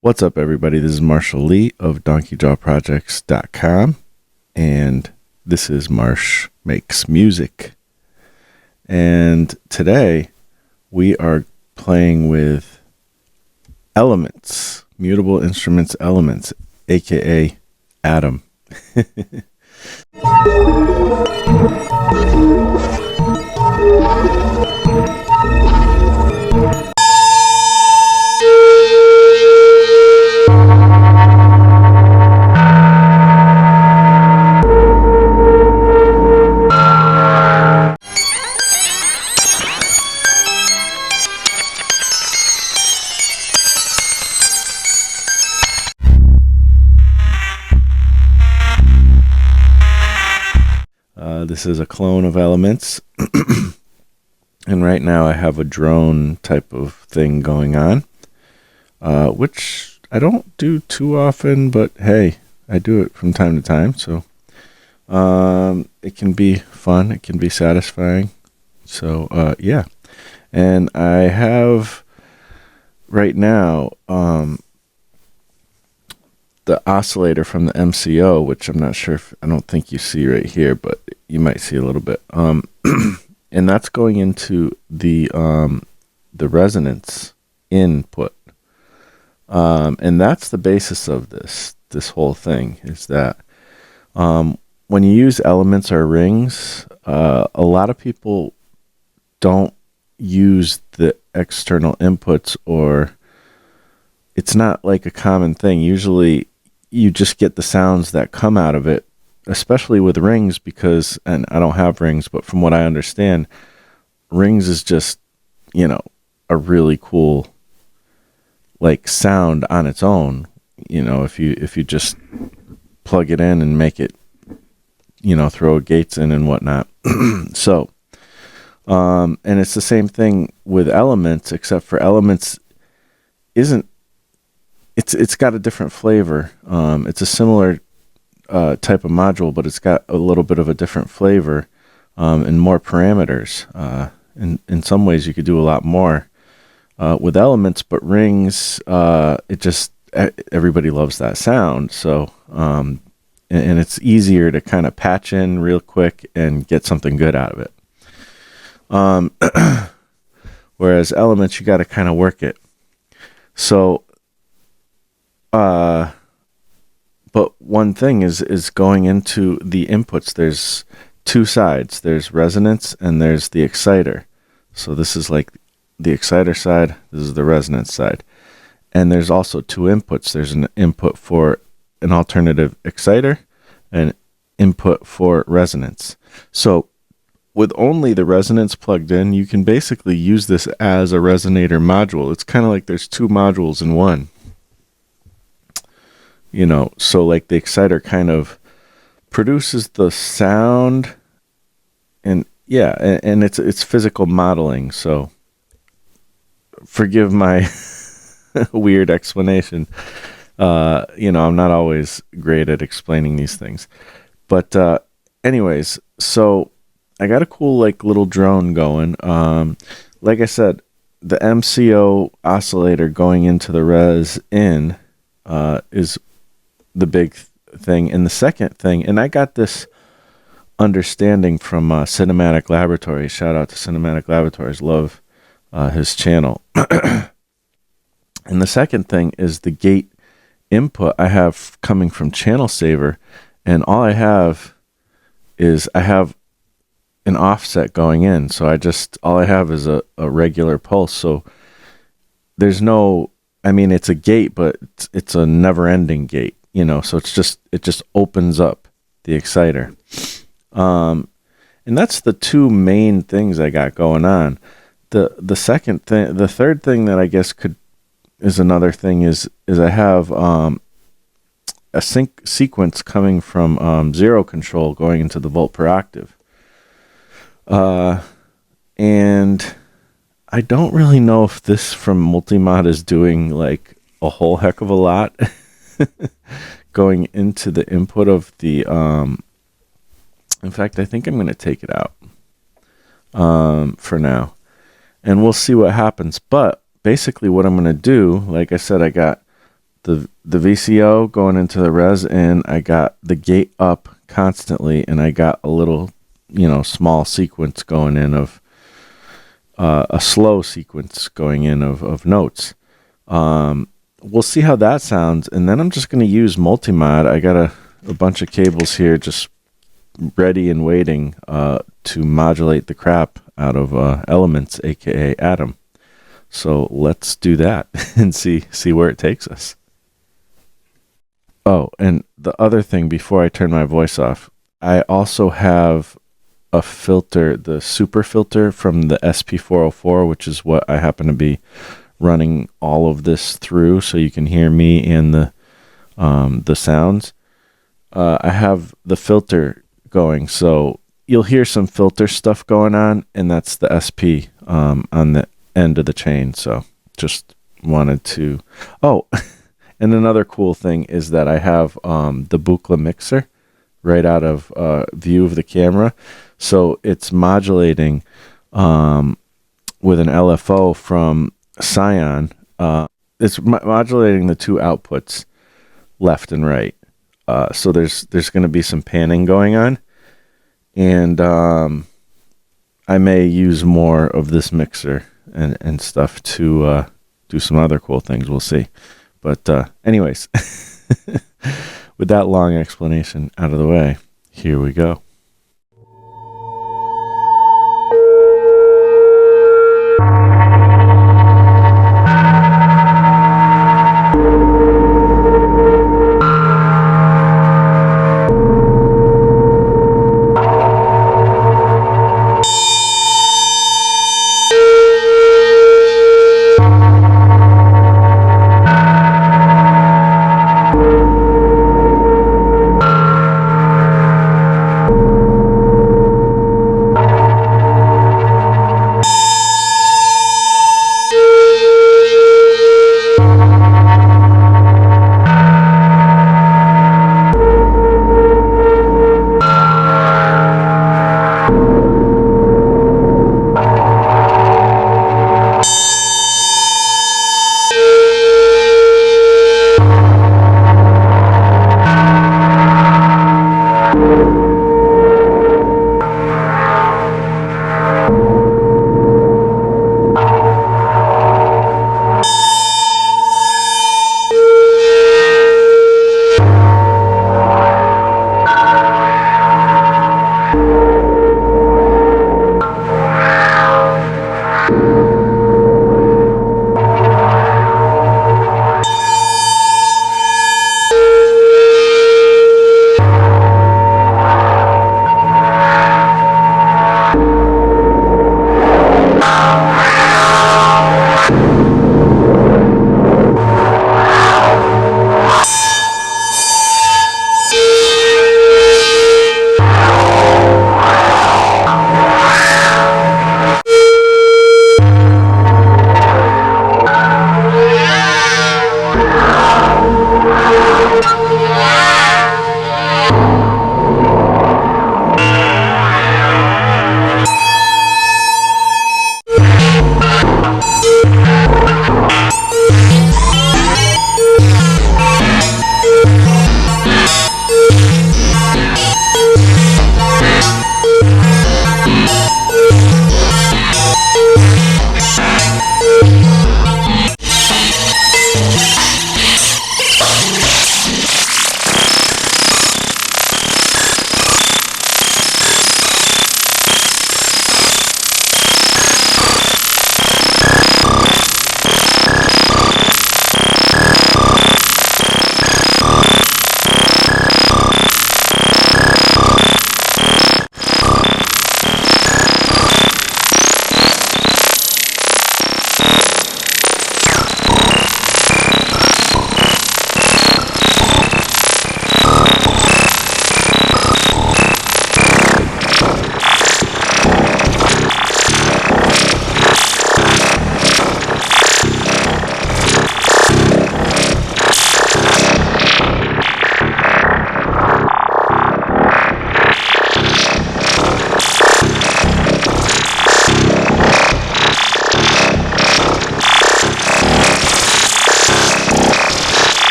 What's up, everybody? This is Marshall Lee of DonkeyJawProjects.com, and this is Marsh Makes Music. And today we are playing with elements, mutable instruments elements, aka Atom. This is a clone of Elements, and right now I have a drone type of thing going on, which I don't do too often, but hey, I do it from time to time, so it can be fun, it can be satisfying, so yeah. And I have right now the oscillator from the MCO, which I'm not sure if, I don't think you see right here, but you might see a little bit. And that's going into the resonance input. And that's the basis of this whole thing, is that when you use elements or rings, a lot of people don't use the external inputs, or it's not like a common thing. Usually you just get the sounds that come out of it, especially with rings, because, and I don't have rings, but from what I understand, rings is just, a really cool like sound on its own. If you just plug it in and make it, throw gates in and whatnot. So, and it's the same thing with elements, except for elements it's got a different flavor. It's a similar type of module, but it's got a little bit of a different flavor and more parameters. In some ways, you could do a lot more with elements, but rings, everybody loves that sound. So, and it's easier to kind of patch in real quick and get something good out of it. Whereas elements, you got to kind of work it. So, but one thing is going into the inputs. There's two sides. There's resonance and there's the exciter. So this is like the exciter side. This is the resonance side. And there's also two inputs. There's an input for an alternative exciter and input for resonance. So with only the resonance plugged in, you can basically use this as a resonator module. It's kind of like there's two modules in one. So like the exciter kind of produces the sound, and yeah, and it's physical modeling. So forgive my weird explanation. I'm not always great at explaining these things, but anyways, so I got a cool like little drone going. Like I said, the MCO oscillator going into the res in is the big thing. And the second thing, and I got this understanding from Cinematic Laboratories. Shout out to Cinematic Laboratories. Love his channel. And the second thing is the gate input I have coming from Channel Saver, and all I have is I have an offset going in. So all I have is a regular pulse. So there's no, it's a gate, but it's a never-ending gate. So it just opens up the exciter. And that's the two main things I got going on. The second thing, the third thing that I guess is another thing is I have a sync sequence coming from zero control going into the volt per octave. And I don't really know if this from Multimod is doing like a whole heck of a lot. Going into the input of the in fact, I think I'm going to take it out for now, and we'll see what happens. But basically what I'm going to do, like I said, I got the VCO going into the res, and I got the gate up constantly, and I got a little, small sequence going in of a slow sequence going in of notes. We'll see how that sounds, and then I'm just going to use multimod. I got a bunch of cables here just ready and waiting to modulate the crap out of Elements, aka Atom. So let's do that and see where it takes us. Oh, and the other thing before I turn my voice off, I also have a filter, the super filter from the SP404, which is what I happen to be running all of this through, so you can hear me and the sounds. I have the filter going, so you'll hear some filter stuff going on, and that's the SP on the end of the chain. So just wanted to. Oh, and another cool thing is that I have the Buchla mixer right out of view of the camera, so it's modulating with an LFO from Scion. It's modulating the two outputs left and right. So there's going to be some panning going on, and I may use more of this mixer and stuff to do some other cool things. We'll see. But anyways, with that long explanation out of the way, here we go.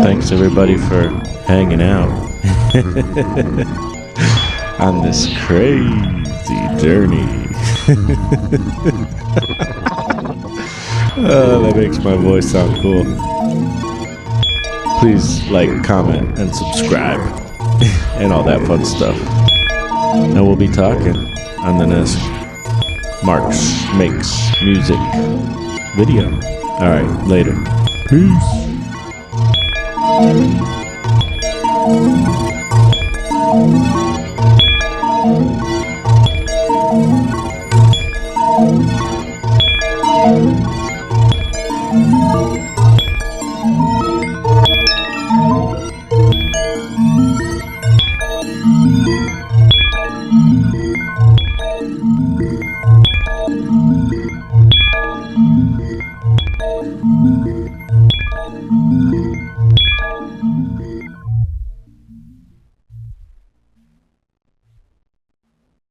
Thanks everybody for hanging out on this crazy journey. Oh, that makes my voice sound cool. Please like, comment, and subscribe, and all that fun stuff. And we'll be talking on the next Marsh Makes Music video. Alright, later. Peace.